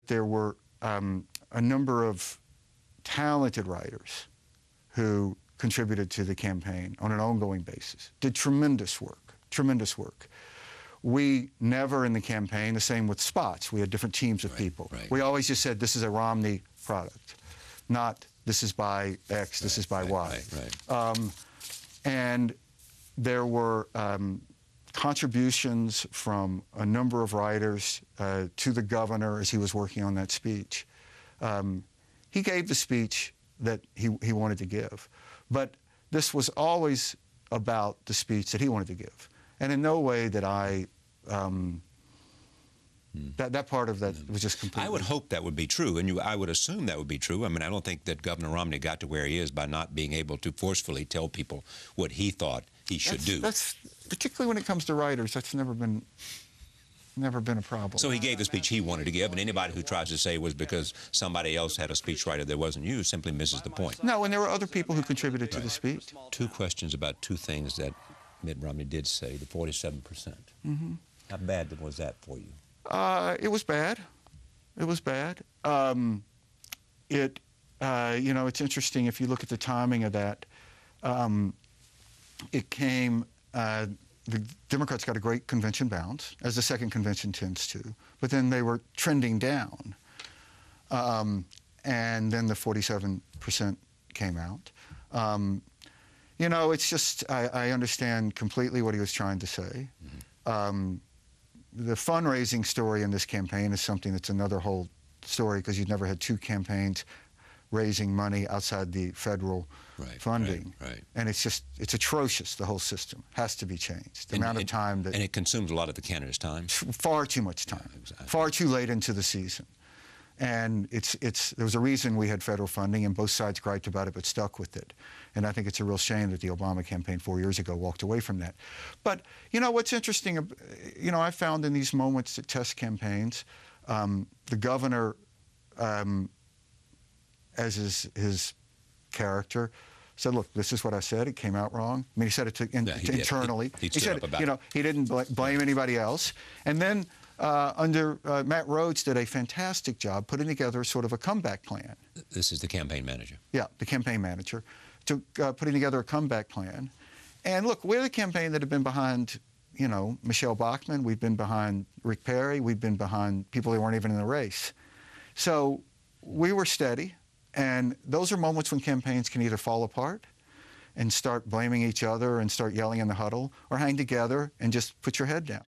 There were a number of talented writers who contributed to the campaign on an ongoing basis, did tremendous work, tremendous work. We never in the campaign, the same with spots, we had different teams of people. Right. We always just said, this is a Romney product, not this is by X, this is by Y. And there were contributions from a number of writers to the governor as he was working on that speech. He gave the speech that he wanted to give, but this was always about the speech that he wanted to give. And in no way that I, that part of that was just completely... I would hope that would be true, and I would assume that would be true. I mean, I don't think that Governor Romney got to where he is by not being able to forcefully tell people what he thought he should do. That's particularly when it comes to writers, that's never been a problem. So he gave the speech he wanted to give, and anybody who tries to say it was because somebody else had a speechwriter that wasn't you simply misses the point. No, and there were other people who contributed to the speech. Two questions about two things that Mitt Romney did say, the 47%. How bad was that for you? It was bad. It was bad. You know, it's interesting if you look at the timing of that. It came, the Democrats got a great convention bounce, as the second convention tends to, but then they were trending down. And then the 47% came out. You know, it's just, I understand completely what he was trying to say. The fundraising story in this campaign is something that's another whole story, because you've never had two campaigns raising money outside the federal funding. And it's just, it's atrocious, the whole system. Has to be changed. The amount of time that... And it consumes a lot of the candidates' time. Far too much time. Yeah, exactly. Far too late into the season. And there was a reason we had federal funding, and both sides griped about it but stuck with it. And I think it's a real shame that the Obama campaign 4 years ago walked away from that. But, you know, what's interesting, you know, I found in these moments that test campaigns, the governor, as his character, said, look, this is what I said. It came out wrong. I mean, he said it internally. He said, you know, he didn't blame anybody else. And then Matt Rhodes did a fantastic job putting together sort of a comeback plan. This is the campaign manager. Yeah, the campaign manager, putting together a comeback plan. And look, we're the campaign that have been behind, you know, Michelle Bachmann. We've been behind Rick Perry. We've been behind people who weren't even in the race. So we were steady. And those are moments when campaigns can either fall apart and start blaming each other and start yelling in the huddle, or hang together and just put your head down.